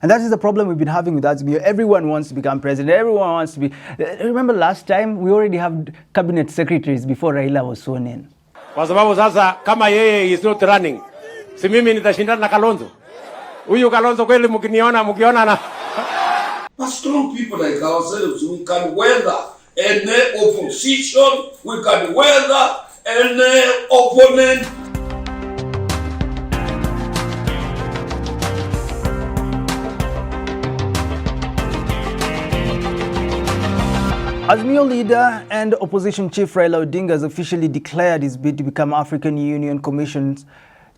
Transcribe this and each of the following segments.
And that is the problem we've been having with Azimio. Everyone wants to become president. Everyone wants to be... Remember last time, we already have cabinet secretaries before Raila was sworn in. Kwa sababu sasa kama yeye is not running, si mimi nitashindana na Kalonzo. Huyu Kalonzo kweli mkiona na... But strong people like ourselves, we can weather any opposition, we can weather any opponent. Azimio leader and opposition chief Raila Odinga has officially declared his bid to become African Union Commission's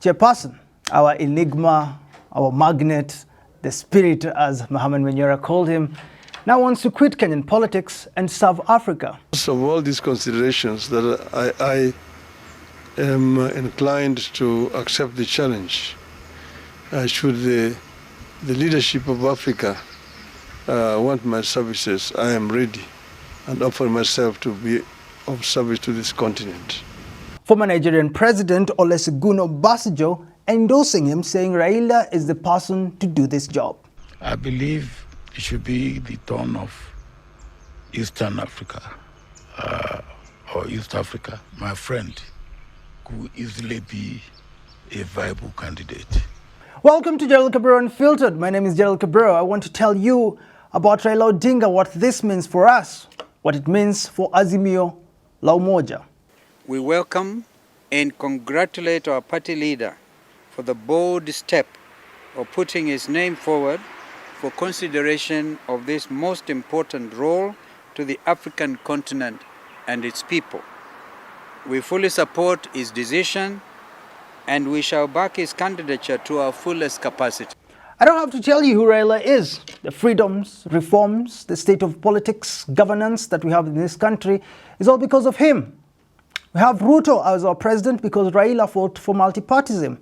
chairperson. Our enigma, our magnet, the spirit, as Herman Manyora called him, now wants to quit Kenyan politics and serve Africa. Of all these considerations, that I am inclined to accept the challenge. Should the leadership of Africa want my services, I am ready and offer myself to be of service to this continent. Former Nigerian President Olusegun Obasanjo endorsing him, saying Raila is the person to do this job. I believe it should be the turn of Eastern Africa, or East Africa. My friend could easily be a viable candidate. Welcome to Gerald Cabrera Unfiltered. My name is Gerald Cabrera. I want to tell you about Raila Odinga, what this means for us, what it means for Azimio la Umoja. We welcome and congratulate our party leader for the bold step of putting his name forward for consideration of this most important role to the African continent and its people. We fully support his decision and we shall back his candidature to our fullest capacity. I don't have to tell you who Raila is. The freedoms, reforms, the state of politics, governance that we have in this country is all because of him. We have Ruto as our president because Raila fought for multipartyism.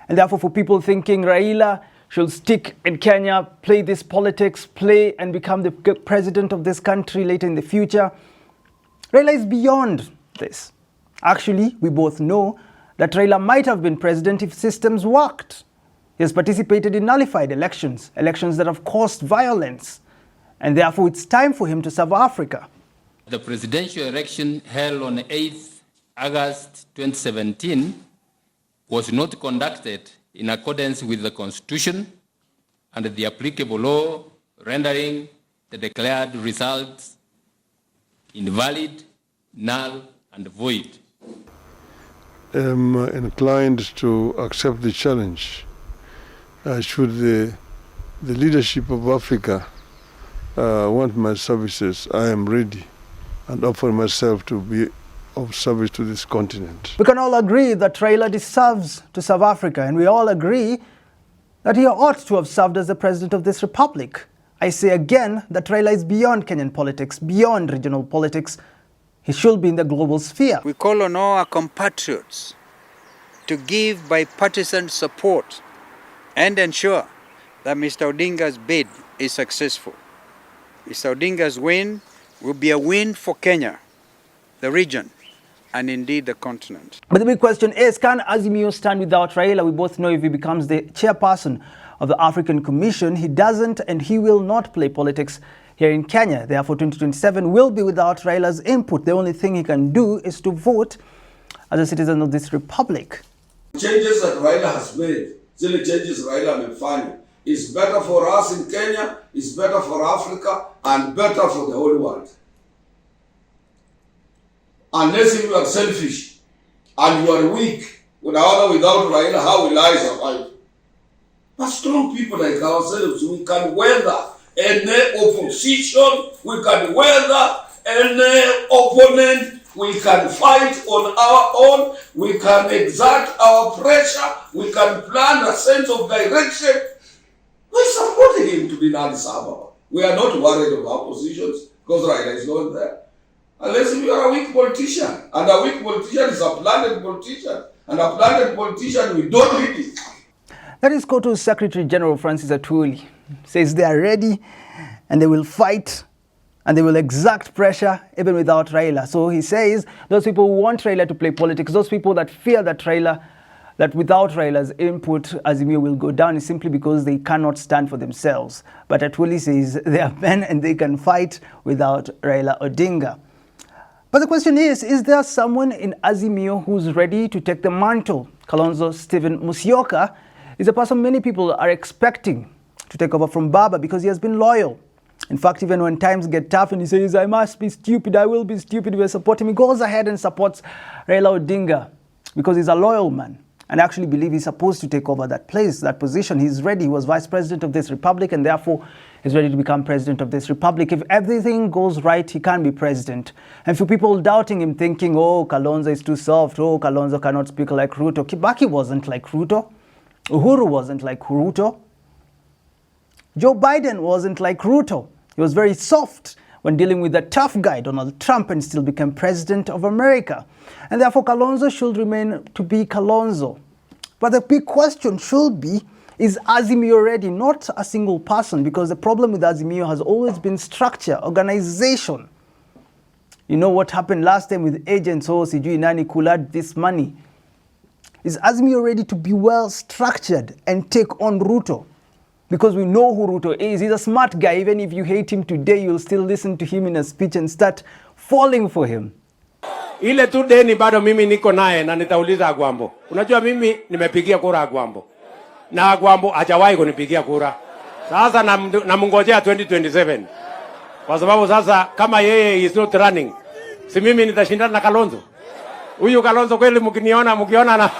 And therefore, for people thinking Raila should stick in Kenya, play this politics, play and become the president of this country later in the future, Raila is beyond this. Actually, we both know that Raila might have been president if systems worked. He has participated in nullified elections, elections that have caused violence, and therefore it's time for him to serve Africa. The presidential election held on 8th August 2017 was not conducted in accordance with the Constitution and the applicable law, rendering the declared results invalid, null, and void. I am inclined to accept the challenge. Should the leadership of Africa want my services, I am ready and offer myself to be of service to this continent. We can all agree that Raila deserves to serve Africa, and we all agree that he ought to have served as the president of this republic. I say again that Raila is beyond Kenyan politics, beyond regional politics. He should be in the global sphere. We call on all our compatriots to give bipartisan support and ensure that Mr. Odinga's bid is successful. Mr. Odinga's win will be a win for Kenya, the region, and indeed the continent. But the big question is, can Azimio stand without Raila? We both know if he becomes the chairperson of the African Commission, he doesn't and he will not play politics here in Kenya. Therefore, 2027 will be without Raila's input. The only thing he can do is to vote as a citizen of this republic. Changes that Raila has made, zile changes Raila amefanya, is better for us in Kenya, is better for Africa, and better for the whole world. Unless you are selfish and you are weak, without Raila, how will I survive? But strong people like ourselves, we can weather any opposition, we can weather any opponent, we can fight on our own, we can exert our pressure, we can plan a sense of direction. We supported him to be in Addis Ababa. We are not worried about positions because Raila is not there. Unless you are a weak politician, and a weak politician is a planted politician, and a planted politician, we don't need it. That is Koto's Secretary General Francis Atwoli. Says they are ready and they will fight and they will exert pressure even without Raila. So he says those people who want Raila to play politics, those people that fear that Raila that without Raila's input, Azimio will go down is simply because they cannot stand for themselves. But Atwoli says they are men and they can fight without Raila Odinga. But the question is there someone in Azimio who's ready to take the mantle? Kalonzo Stephen Musyoka is a person many people are expecting to take over from Baba because he has been loyal. In fact, even when times get tough and he says, I must be stupid, I will be stupid, we're supporting him, he goes ahead and supports Raila Odinga because he's a loyal man. And I actually believe he's supposed to take over that place, that position. He's ready. He was vice president of this republic and therefore he's ready to become president of this republic. If everything goes right, he can be president. And for people doubting him, thinking, oh, Kalonzo is too soft, oh, Kalonzo cannot speak like Ruto. Kibaki wasn't like Ruto. Uhuru wasn't like Ruto. Joe Biden wasn't like Ruto. He was very soft when dealing with the tough guy, Donald Trump, and still became president of America. And therefore, Kalonzo should remain to be Kalonzo. But the big question should be, is Azimio ready? Not a single person, because the problem with Azimio has always been structure, organization. You know what happened last time with agents, oh, sijui nani kulad this money. Is Azimio ready to be well structured and take on Ruto? Because we know who Ruto is. He's a smart guy. Even if you hate him today, you'll still listen to him in a speech and start falling for him. Ile tu deni bado mimi niko naye na nitauliza Agwambo. Unajua mimi nimepigia kura Agwambo. Na Agwambo hajawahi kunipigia kura. Sasa namngojea 2027. Kwa sababu sasa kama yeye is not running, si mimi nitashindana na Kalonzo. Huyu Kalonzo kweli mkiona na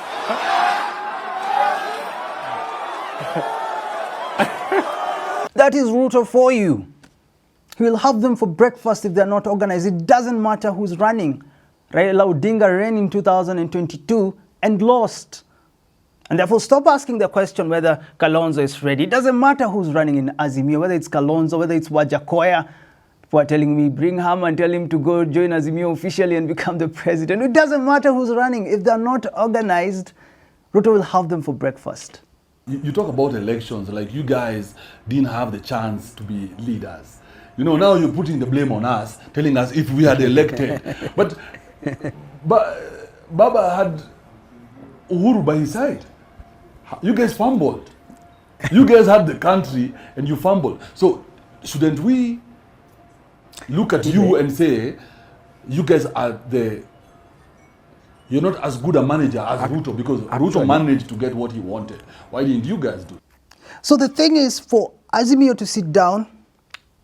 That is Ruto for you. He will have them for breakfast if they're not organized. It doesn't matter who's running. Raila Odinga ran in 2022 and lost. And therefore, stop asking the question whether Kalonzo is ready. It doesn't matter who's running in Azimio, whether it's Kalonzo, whether it's Wajakoya. People are telling me, bring him and tell him to go join Azimio officially and become the president. It doesn't matter who's running. If they're not organized, Ruto will have them for breakfast. You talk about elections, like you guys didn't have the chance to be leaders. You know, now you're putting the blame on us, telling us if we had elected. But Baba had Uhuru by his side. You guys fumbled. You guys had the country and you fumbled. So shouldn't we look at you and say, you guys are you're not as good a manager as Ruto, because Ruto managed to get what he wanted. Why didn't you guys do? So the thing is for Azimio to sit down,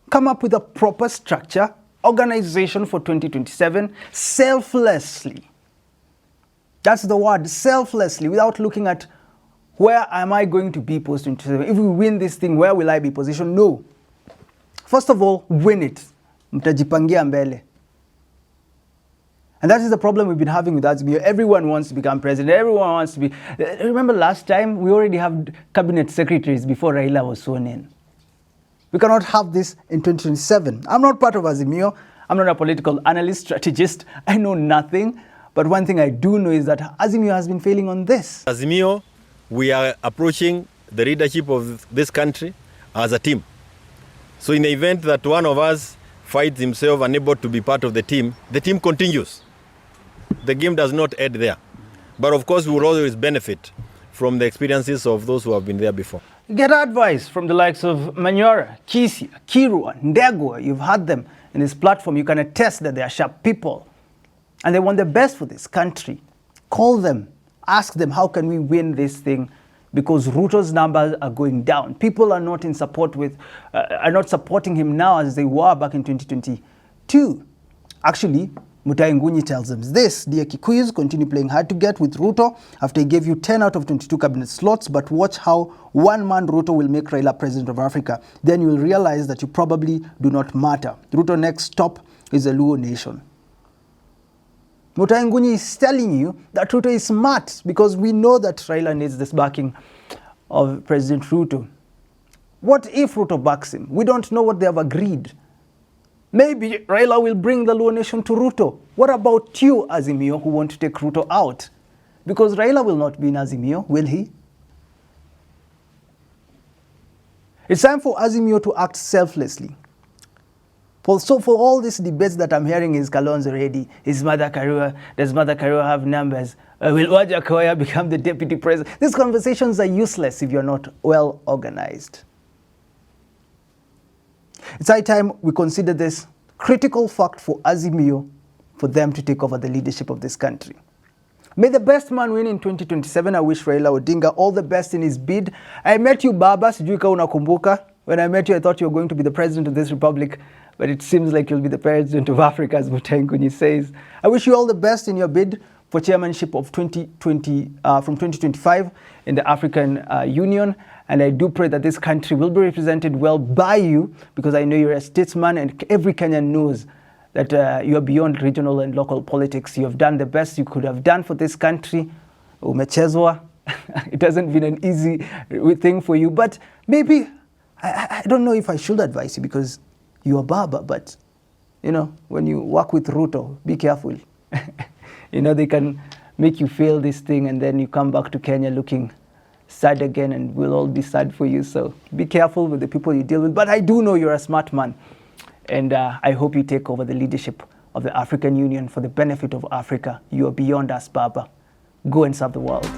come up with a proper structure, organization for 2027, selflessly. That's the word, selflessly, without looking at where am I going to be post-2027. If we win this thing, where will I be positioned? No. First of all, win it. Mtajipangia mbele. And that is the problem we've been having with Azimio. Everyone wants to become president. Everyone wants to be... Remember last time, we already have cabinet secretaries before Raila was sworn in. We cannot have this in 2027. I'm not part of Azimio. I'm not a political analyst, strategist. I know nothing. But one thing I do know is that Azimio has been failing on this. Azimio, we are approaching the leadership of this country as a team. So in the event that one of us finds himself unable to be part of the team continues. The game does not end there. But of course, we will always benefit from the experiences of those who have been there before. Get advice from the likes of Manyora, Kisia, Karua, Ndegwa. You've had them in this platform. You can attest that they are sharp people. And they want the best for this country. Call them. Ask them, how can we win this thing? Because Ruto's numbers are going down. People are not in support with, are not supporting him now as they were back in 2022. Actually, Mutahi Ngunyi tells them this: dear Kikuyus, continue playing hard to get with Ruto after he gave you 10 out of 22 cabinet slots, but watch how one-man Ruto will make Raila president of Africa. Then you will realize that you probably do not matter. Ruto next stop is the Luo nation. Mutahi Ngunyi is telling you that Ruto is smart because we know that Raila needs this backing of President Ruto. What if Ruto backs him? We don't know what they have agreed. Maybe Raila will bring the Luo nation to Ruto. What about you, Azimio, who want to take Ruto out? Because Raila will not be in Azimio, will he? It's time for Azimio to act selflessly. So for all these debates that I'm hearing, is Kalonzo ready? Is Mother Karua? Does Mother Karua have numbers? Will Gachagua become the deputy president? These conversations are useless if you're not well organized. It's high time we consider this critical fact for Azimio for them to take over the leadership of this country. May the best man win in 2027. I wish Raila Odinga all the best in his bid. I met you, Baba, sijui kama unakumbuka. When I met you, I thought you were going to be the president of this republic, but it seems like you'll be the president of Africa, as Mutenguni says. I wish you all the best in your bid for chairmanship of 2020 from 2025 in the African Union. And I do pray that this country will be represented well by you, because I know you're a statesman and every Kenyan knows that you are beyond regional and local politics. You have done the best you could have done for this country. Umechezwa. It hasn't been an easy thing for you, but maybe, I don't know if I should advise you, because you're Baba, but you know, when you work with Ruto, be careful. You know, they can make you fail this thing and then you come back to Kenya looking sad again, and we'll all be sad for you. So be careful with the people you deal with. But I do know you're a smart man. And I hope you take over the leadership of the African Union for the benefit of Africa. You are beyond us, Baba. Go and serve the world.